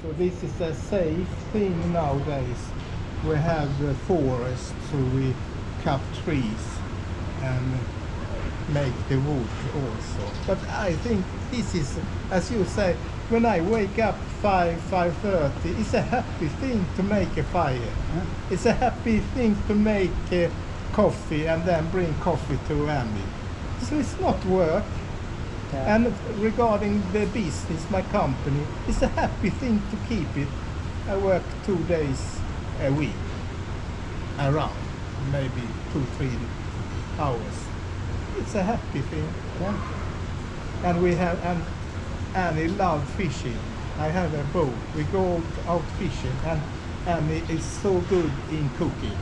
So this is a safe thing nowadays. We have the forest, so we cut trees and make the wood also. But I think this is, as you say, when I wake up 5:30, it's a happy thing to make a fire. Huh? It's a happy thing to make coffee and then bring coffee to Andy. So it's not work. Yeah. And regarding the business, my company, it's a happy thing to keep it. I work 2 days a week, around, maybe 2-3 hours. It's a happy thing. Yeah. And we have, and Annie loves fishing. I have a boat. We go out fishing, and Annie is so good in cooking.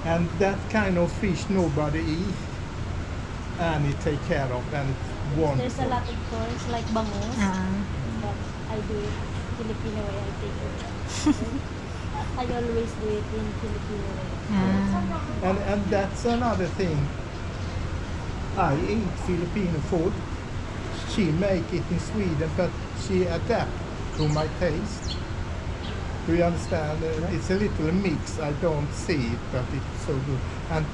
And that kind of fish nobody eats. Annie take care of, and it's wonderful. There's a lot of chores like bangus, Ah. but I do it Filipino way. I take it. I always do it in Filipino way. Ah. And that's another thing. I eat Filipino food. She make it in Sweden, but she adapt to my taste. Do you understand? It's a little mix. I don't see it, but it's so good. And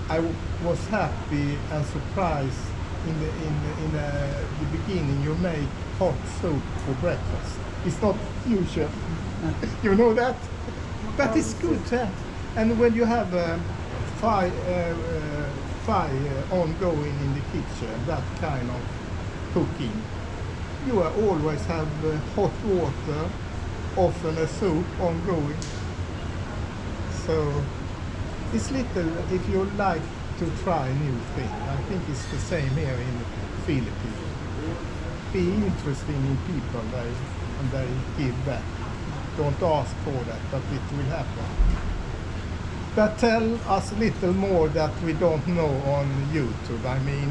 I was happy and surprised in the beginning. You make hot soup for breakfast. It's not usual. You know that, but it's good. And when you have fire ongoing in the kitchen, that kind of cooking, you always have hot water, often a soup ongoing. So it's little, if you like to try new things, I think it's the same here in the Philippines. Be interesting in people, and they give back. Don't ask for that, but it will happen. But tell us a little more that we don't know on YouTube. I mean,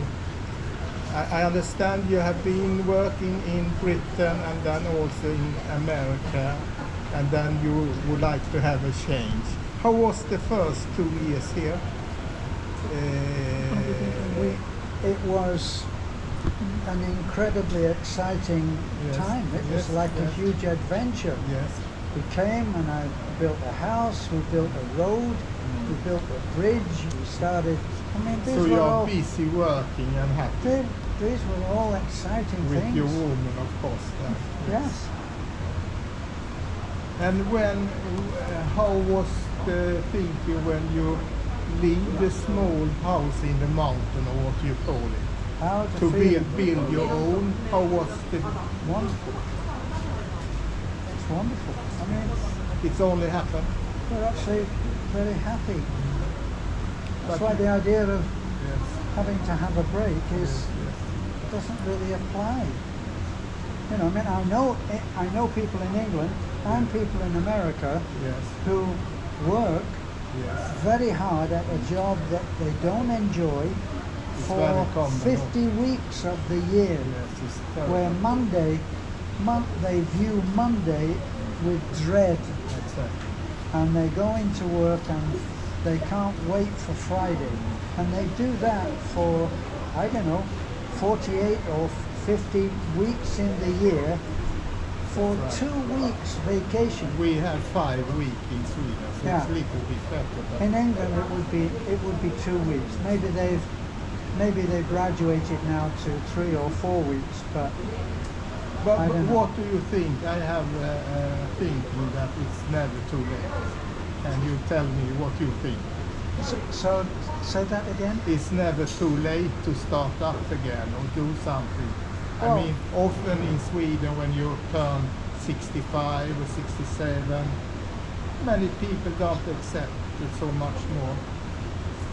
I understand you have been working in Britain and then also in America, and then you would like to have a change. How was the first 2 years here? It was an incredibly exciting Yes, time. It was yes, like a yes. huge adventure. Yes. We came and I built a house, we built a road, we built a bridge, we started, I mean, these So were you all, are busy working and happy these were all exciting with things. your woman, of course. Yes. And when, how was the thinking when you leave the small house in the mountain, or what you call it, How to feel? build your own? How was the? Wonderful. It's wonderful. I mean, It's only happened. we're actually very happy. That's But- why the idea of Yes. having to have a break is doesn't really apply. You know, I mean, I know people in England and people in America Yes. who work Yes. very hard at a job that they don't enjoy It's for very common. 50 weeks of the year, Yes. It's where terrible. they view Monday with dread, Exactly. and they go into work and they can't wait for Friday. And they do that for, I don't know, 48 or 50 weeks in the year for Right. 2 weeks vacation. We have 5 weeks in Sweden, so Yeah. it's a little bit better. But In England it would be 2 weeks. Maybe they've graduated now to 3 or 4 weeks, but But I don't know. what do you think? I have thinking that it's never too late. Can you tell me what you think? so say that again. It's never too late to start up again or do something. I Well- mean, often in Sweden when you turn 65 or 67, many people don't accept it so much more.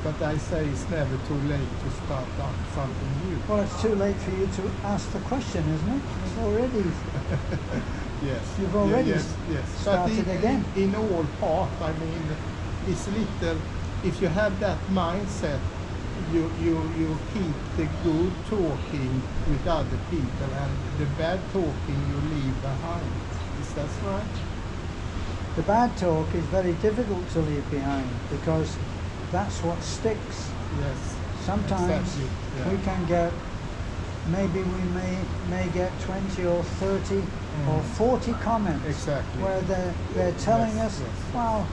But I say it's never too late to start up something new. Well, it's too late for you to ask the question, isn't it? You've already Yes. You've already yes. started But again. in all part, I mean, it's little. If you have that mindset, you keep the good talking with other people, and the bad talking you leave behind. Is that right? The bad talk is very difficult to leave behind because that's what sticks. Yes. Sometimes Exactly, yeah. we can get maybe we may get 20 or 30 or 40 comments Exactly. where they're telling Yes, us, yes. wow,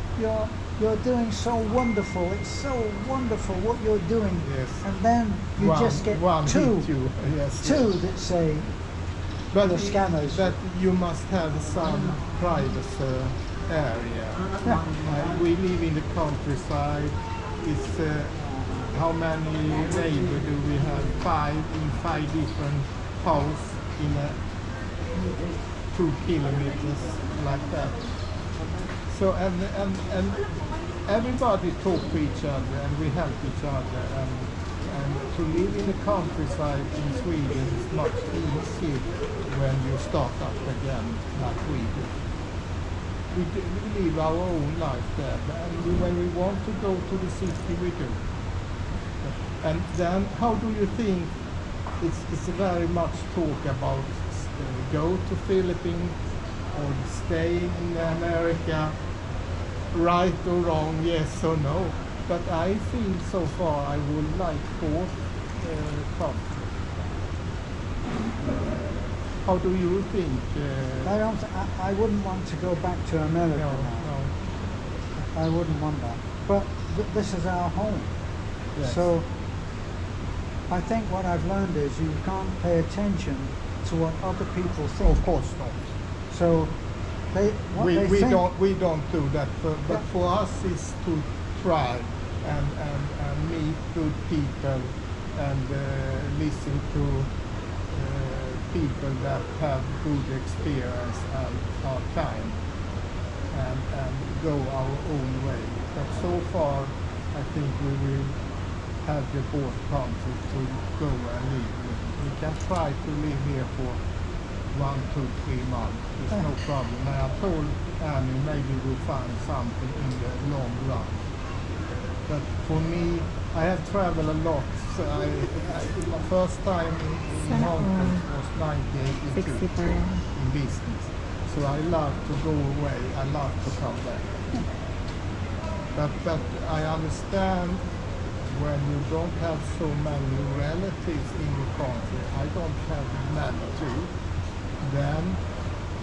you're doing so wonderful. It's so wonderful what you're doing. Yes. And then you just get one two hit you. Yes, two yes. that say But the scammers. that you must have some privacy area. Yeah. We live in the countryside. It's how many neighbors do we have? 5 in 5 different houses in a 2 kilometers like that. So and everybody talk to each other and we help each other and to live in the countryside in Sweden is much easier when you start up again like we do. We live our own life there, and when we want to go to the city, we do. And then, how do you think it's very much talk about go to Philippines or stay in America, right or wrong, yes or no? But I feel so far I would like both countries. How do you think? I wouldn't want to go back to America now. No. I wouldn't want that. But this is our home. Yes. So I think what I've learned is you can't pay attention to what other people think. Of course not. So they We don't do that, but for us it's to try and meet good people and listen to people that have good experience and are kind and go our own way. But so far I think we will have the both countries to go and live with. We can try to live here for 1, 2, 3 months. It's no problem. And I told Annie maybe we'll find something in the long run. But for me, I have traveled a lot. So my first time in Hong Kong was 1982 in business. So I love to go away. I love to come back. But I understand when you don't have so many relatives in your country, I don't have many too, then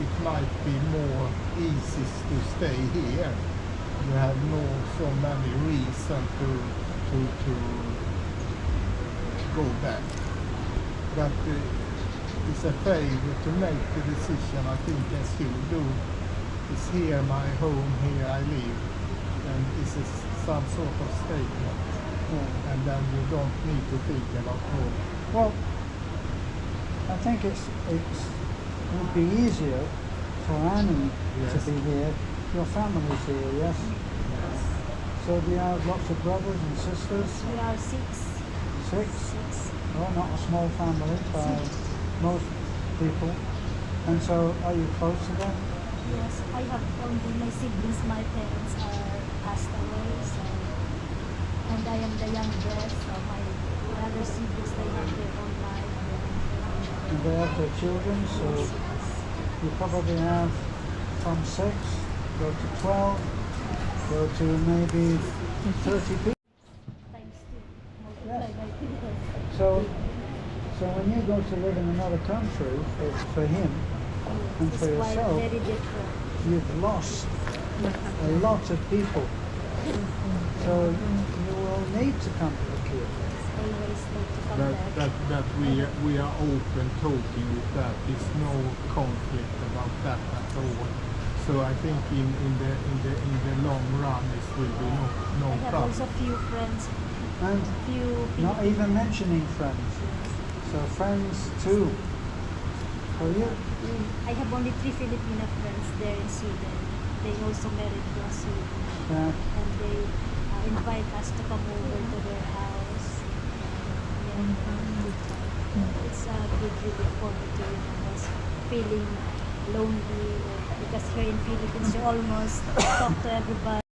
it might be more easy to stay here. You have so many reasons to go back. But it's a favor to make the decision, I think, as you do. It's here, my home, here I live, and it's some sort of statement. And then you don't need to think about home. Well, I think it would be easier for Annie to be here. Your family's here, yes? So do you have lots of brothers and sisters? We are 6. 6? Well, not a small family by most people. And so are you close to them? Yes, I have only my siblings. My parents are passed away, so and I am the youngest. So my other siblings, they have their own life. And they have their children, so you probably have from 6, go to 12, go to maybe 30 people. Times 2, multiply by 2. So when you go to live in another country, for him and for It's quite yourself, very different. you've lost a lot of people. So you will need to come to the kids. Always need to come back. That we are open talking with that. There's no conflict about that at all. So I think in the long run this will be no I have problem. also few friends, And few not people. even mentioning friends. So friends too. For you, I have only 3 Filipino friends there in Sweden. They also married in Sweden. And they invite us to come over to their house. It's a good relief for me to was feeling lonely because here in Philippines you almost talk to everybody.